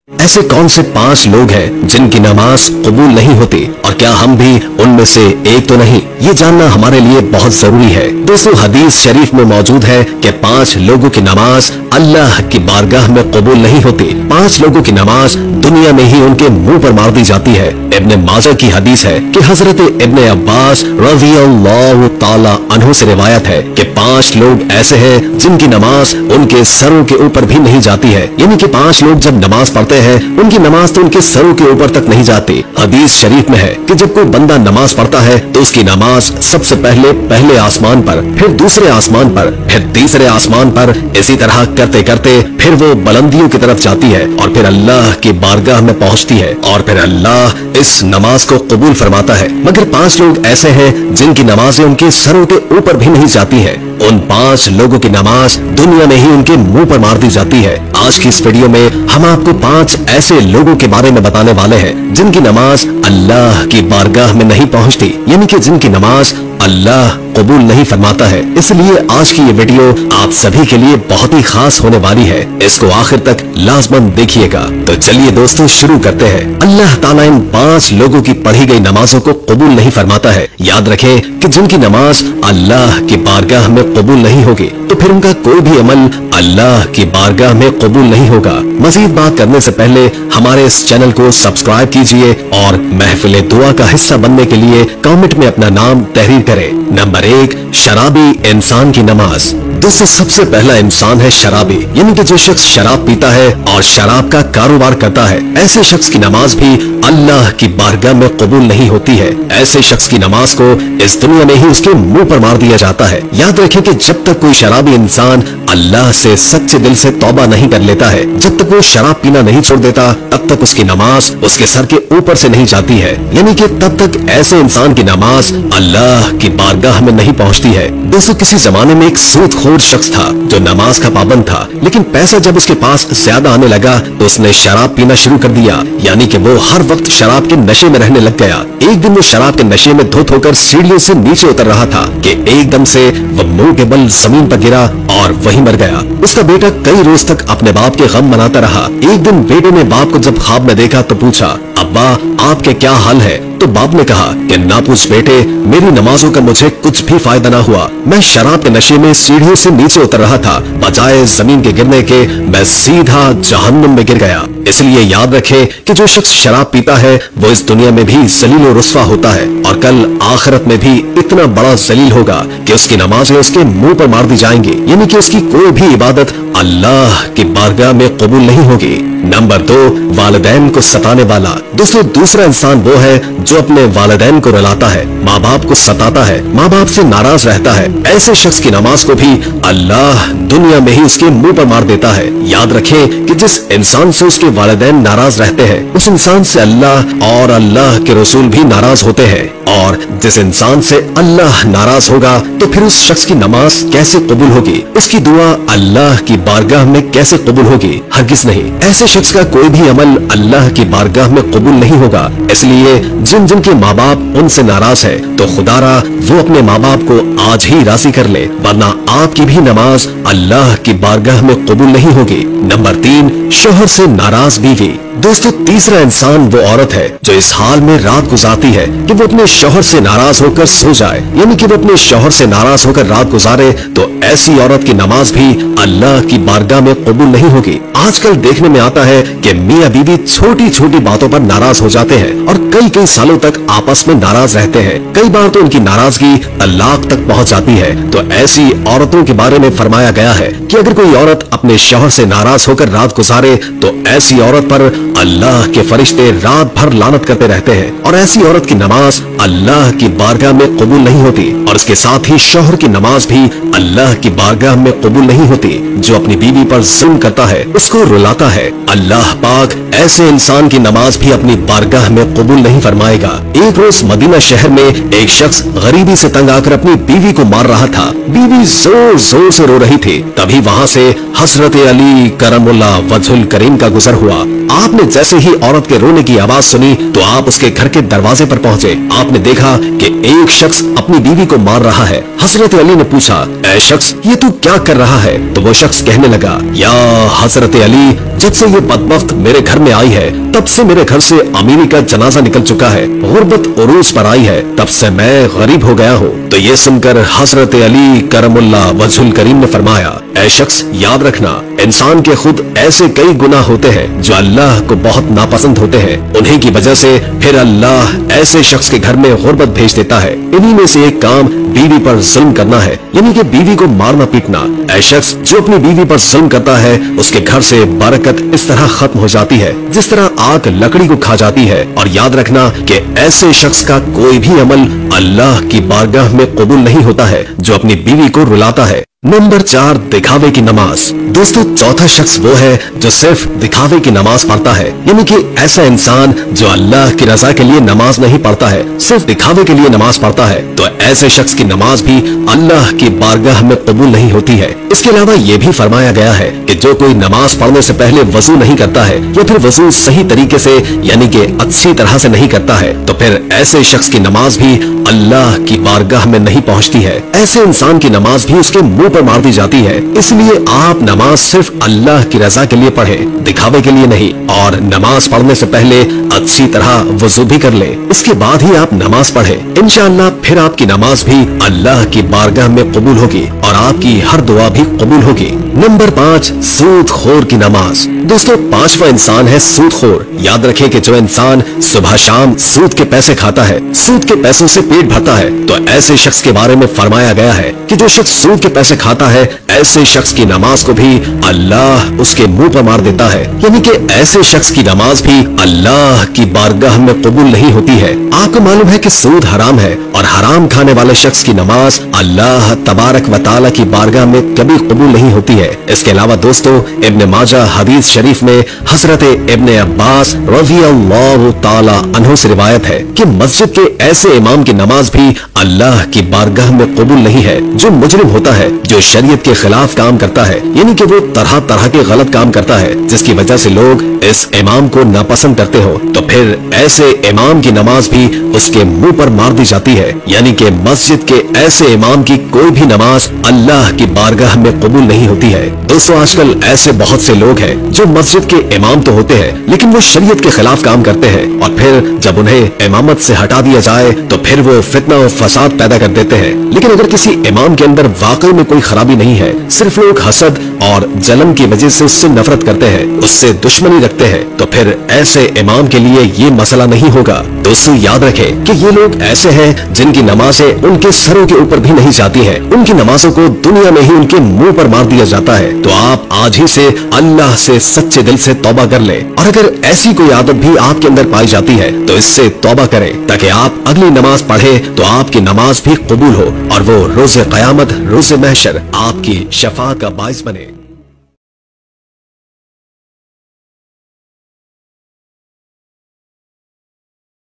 ऐसे कौन से 5 लोग हैं जिनकी नमाज कबूल नहीं होती और क्या हम भी उनमें से एक तो नहीं? ये जानना हमारे लिए बहुत जरूरी है। दोस्तों, हदीस शरीफ में मौजूद है कि 5 लोगों की नमाज अल्लाह की बारगाह में कबूल नहीं होती। 5 लोगों की नमाज दुनिया में ही उनके मुंह पर मार दी जाती है। इब्ने माजा की हदीस है कि हजरत इब्ने अब्बास रज़ियल्लाहु ताला अन्हु से रिवायत है कि 5 लोग ऐसे हैं जिनकी नमाज उनके सरों के ऊपर भी नहीं जाती है। यानी कि 5 लोग जब नमाज पढ़ते हैं उनकी नमाज तो उनके सरों के ऊपर तक नहीं जाती। हदीस शरीफ में है कि जब कोई बंदा नमाज पढ़ता है तो उसकी नमाज सबसे पहले आसमान पर, फिर दूसरे आसमान पर, फिर तीसरे आसमान पर, इसी तरह करते करते फिर वो बुलंदियों की तरफ जाती है और फिर अल्लाह की बारगाह में पहुंचती है और फिर अल्लाह इस नमाज को कबूल फरमाता है। मगर 5 लोग ऐसे हैं जिनकी नमाजें उनके सरों के ऊपर भी नहीं जाती है। उन 5 लोगों की नमाज दुनिया में ही उनके मुंह पर मार दी जाती है। आज की इस वीडियो में हम आपको 5 ऐसे लोगों के बारे में बताने वाले हैं जिनकी नमाज अल्लाह की बारगाह में नहीं पहुंचती, यानी कि जिनकी नमाज अल्लाह कबूल नहीं फरमाता है। इसलिए आज की ये वीडियो आप सभी के लिए बहुत ही खास होने वाली है। इसको आखिर तक लाजमन देखिएगा। तो चलिए दोस्तों शुरू करते हैं। अल्लाह ताला इन 5 लोगों की पढ़ी गई नमाजों को कबूल नहीं फरमाता है। याद रखें कि जिनकी नमाज अल्लाह की बारगाह में कबूल नहीं होगी तो फिर उनका कोई भी अमल अल्लाह की बारगाह में कबूल नहीं होगा। मजीद बात करने से पहले हमारे इस चैनल को सब्सक्राइब कीजिए और महफिल दुआ का हिस्सा बनने के लिए कमेंट में अपना नाम तहरीर करें। नंबर 1, शराबी इंसान की नमाज। दोस्तों, सबसे पहला इंसान है शराबी, यानी कि जो शख्स शराब पीता है और शराब का कारोबार करता है। ऐसे शख्स की नमाज भी अल्लाह की बारगाह में कबूल नहीं होती है। ऐसे शख्स की नमाज को इस दुनिया में ही उसके मुंह पर मार दिया जाता है। याद रखें कि जब तक कोई शराबी इंसान अल्लाह से सच्चे दिल से तौबा नहीं कर लेता है, जब तक वो शराब पीना नहीं छोड़ देता, तब तक उसकी नमाज उसके सर के ऊपर से नहीं जाती है। यानी कि तब तक ऐसे इंसान की नमाज अल्लाह की बारगाह में नहीं पहुंचती है। दोस्तों, किसी जमाने में एक सूदखोर शख्स था जो नमाज का पाबंद था, लेकिन पैसा जब उसके पास ज्यादा आने लगा तो उसने शराब पीना शुरू कर दिया। यानी कि वो हर वक्त शराब के नशे में रहने लग गया। एक दिन वो शराब के नशे में धुत होकर सीढ़ियों से नीचे उतर रहा था कि एकदम से वो मुंह के बल जमीन पर गिरा और वहीं मर गया। उसका बेटा कई रोज तक अपने बाप के गम मनाता रहा। एक दिन बेटे ने बाप को जब ख्वाब में देखा तो पूछा, अब्बा आपके क्या हाल है? तो बाप ने कहा कि ना पूछ बेटे, मेरी नमाजों का मुझे कुछ भी फायदा ना हुआ। मैं शराब के नशे में सीढ़ियों से नीचे उतर रहा था, बजाय जमीन के गिरने के मैं सीधा जहन्नुम में गिर गया। इसलिए याद रखें कि जो शख्स शराब पीता है वो इस दुनिया में भी जलील और रुस्वा होता है और कल आखिरत में भी इतना बड़ा जलील होगा कि उसकी नमाजें उसके मुंह पर मार दी जाएंगी। यानी कि उसकी कोई भी इबादत अल्लाह की बारगाह में कबूल नहीं होगी। नंबर 2, वालिदैन को सताने वाला। दोस्तों, दूसरा इंसान वो है जो अपने वालिदैन को रुलाता है, माँ बाप को सताता है, माँ बाप से नाराज रहता है। ऐसे शख्स की नमाज को भी अल्लाह दुनिया में ही उसके मुंह पर मार देता है। याद रखें कि जिस इंसान से उसके वालिदैन नाराज रहते हैं उस इंसान से अल्लाह और अल्लाह के रसूल भी नाराज होते हैं, और जिस इंसान से अल्लाह नाराज होगा तो फिर उस शख्स की नमाज कैसे कबूल होगी? उसकी दुआ अल्लाह की बारगाह में कैसे कबूल होगी? हरगिज नहीं। ऐसे शख्स का कोई भी अमल अल्लाह की बारगाह में कबूल नहीं होगा। इसलिए जिनके माँ बाप उनसे नाराज है तो खुदारा वो अपने माँ बाप को आज ही राजी कर ले, वरना आपकी भी नमाज अल्लाह की बारगाह में कबूल नहीं होगी। नंबर 3, शोहर से नाराज बीवी। दोस्तों, तीसरा इंसान वो औरत है जो इस हाल में रात गुजारती है कि वो अपने शौहर से नाराज होकर सो जाए, यानी कि वो अपने शौहर से नाराज होकर रात गुजारे, तो ऐसी औरत की नमाज भी अल्लाह की बारगाह में कबूल नहीं होगी। आजकल देखने में आता है कि मियाँ बीवी छोटी छोटी बातों पर नाराज हो जाते हैं और कई कई सालों तक आपस में नाराज रहते हैं। कई बार तो उनकी नाराजगी तलाक तक पहुँच जाती है। तो ऐसी औरतों के बारे में फरमाया गया है कि अगर कोई औरत अपने शौहर से नाराज होकर रात गुजारे तो ऐसी औरत पर अल्लाह के फरिश्ते रात भर लानत करते रहते हैं और ऐसी औरत की नमाज अल्लाह की बारगाह में कबूल नहीं होती। और इसके साथ ही शौहर की नमाज भी अल्लाह की बारगाह में कबूल नहीं होती। जो अपनी बीवी पर जुल्म करता है, उसको रुलाता है, अल्लाह पाक ऐसे इंसान की नमाज भी अपनी बारगाह में कबूल नहीं फरमाएगा। एक रोज मदीना शहर में एक शख्स गरीबी से तंग आकर अपनी बीवी को मार रहा था। बीवी जोर जोर से रो रही थी। तभी वहाँ से हजरत अली करमुल्लाह वजहुल करीम का गुजर हुआ। आपने जैसे ही औरत के रोने की आवाज सुनी तो आप उसके घर के दरवाजे पर पहुँचे। आप आपने देखा कि एक शख्स अपनी बीवी को मार रहा है। हजरत अली ने पूछा, ऐ शख्स, ये तू क्या कर रहा है? तो वो शख्स कहने लगा, या हजरत अली, जब से ये बदबख्त मेरे घर में आई है तब से मेरे घर से अमीरी का जनाजा निकल चुका है, गुर्बत उरूज पर आई है, तब से मैं गरीब हो गया हूँ। तो ये सुनकर हजरत अली करमुल्लाह वजहुल करीम ने फरमाया, ऐ शख्स, याद रखना, इंसान के खुद ऐसे कई गुनाह होते हैं जो अल्लाह को बहुत नापसंद होते हैं। उन्हीं की वजह से फिर अल्लाह ऐसे शख्स के घर में गुर्बत भेज देता है। इन्हीं में से एक काम बीवी पर जुल्म करना है, यानी कि बीवी को मारना पीटना। ऐ शख्स जो अपनी बीवी पर जुल्म करता है उसके घर से बरकत इस तरह खत्म हो जाती है जिस तरह आग लकड़ी को खा जाती है। और याद रखना कि ऐसे शख्स का कोई भी अमल अल्लाह की बारगाह में कबूल नहीं होता है जो अपनी बीवी को रुलाता है। नंबर 4, दिखावे की नमाज। दोस्तों, चौथा शख्स वो है जो सिर्फ दिखावे की नमाज पढ़ता है, यानी कि ऐसा इंसान जो अल्लाह की रजा के लिए नमाज नहीं पढ़ता है, सिर्फ दिखावे के लिए नमाज पढ़ता है। तो ऐसे शख्स की नमाज भी अल्लाह की बारगाह में कबूल नहीं होती है। इसके अलावा ये भी फरमाया गया है कि जो कोई नमाज पढ़ने से पहले वजू नहीं करता है या फिर वजू सही तरीके से यानी कि अच्छी तरह से नहीं करता है तो फिर ऐसे शख्स की नमाज भी अल्लाह की बारगाह में नहीं पहुंचती है। ऐसे इंसान की नमाज भी उसके मुंह पर मार दी जाती है। इसलिए आप नमाज सिर्फ अल्लाह की रजा के लिए पढ़ें, दिखावे के लिए नहीं। और नमाज पढ़ने से पहले अच्छी तरह वजू भी कर लें, इसके बाद ही आप नमाज पढ़ें। इंशाअल्लाह फिर आपकी नमाज भी अल्लाह की बारगाह में कबूल होगी और आपकी हर दुआ भी कबूल होगी। नंबर 5, सूदखोर की नमाज। दोस्तों, 5वां इंसान है सूदखोर। याद रखें कि जो इंसान सुबह शाम सूद के पैसे खाता है, सूद के पैसों से पेट भरता है, तो ऐसे शख्स के बारे में फरमाया गया है कि जो शख्स सूद के पैसे खाता है ऐसे शख्स की नमाज को भी अल्लाह उसके मुंह पर मार देता है, यानी कि ऐसे शख्स की नमाज भी अल्लाह की बारगाह में कबूल नहीं होती है। आपको मालूम है कि सूद हराम है और हराम खाने वाले शख्स की नमाज अल्लाह तबारक व तआला की बारगाह में कभी कबूल नहीं होती है। इसके अलावा दोस्तों, इब्न माजा हदीस शरीफ में हजरत इब्न अब्बास रज़ियल्लाहु ताला अन्हु से रिवायत है कि मस्जिद के ऐसे इमाम की नमाज भी अल्लाह की बारगाह में कबूल नहीं है जो मुजरिम होता है, जो शरीयत के खिलाफ काम करता है, यानी कि वो तरह तरह के गलत काम करता है जिसकी वजह से लोग इस इमाम को नापसंद करते हो। तो फिर ऐसे इमाम की नमाज भी उसके मुंह पर मार दी जाती है, यानी कि मस्जिद के ऐसे इमाम की कोई भी नमाज अल्लाह की बारगाह में कबूल नहीं होती है। दोस्तों, आजकल ऐसे बहुत से लोग हैं जो मस्जिद के इमाम तो होते हैं लेकिन वो शरीयत के खिलाफ काम करते हैं और फिर जब उन्हें इमामत से हटा दिया जाए तो फिर वो फितना और फसाद पैदा कर देते हैं। लेकिन अगर किसी इमाम के अंदर वाकई में कोई खराबी नहीं है, सिर्फ लोग हसद और जलन की वजह से उससे नफरत करते हैं, उससे दुश्मनी रखते हैं, तो फिर ऐसे इमाम के लिए ये मसला नहीं होगा। दोस्तों, याद रखें कि ये लोग ऐसे हैं जिनकी नमाजें उनके सरों के ऊपर भी नहीं जाती हैं, उनकी नमाजों को दुनिया में ही उनके मुंह पर मार दिया जाता है। तो आप आज ही से अल्लाह से सच्चे दिल से तौबा कर लें और अगर ऐसी कोई आदत भी आपके अंदर पाई जाती है तो इससे तौबा करें ताकि आप अगली नमाज पढ़ें तो आपकी नमाज भी कबूल हो और वो रोज़े क़यामत, रोज़े महशर आपकी शफाअत का बाइस बने।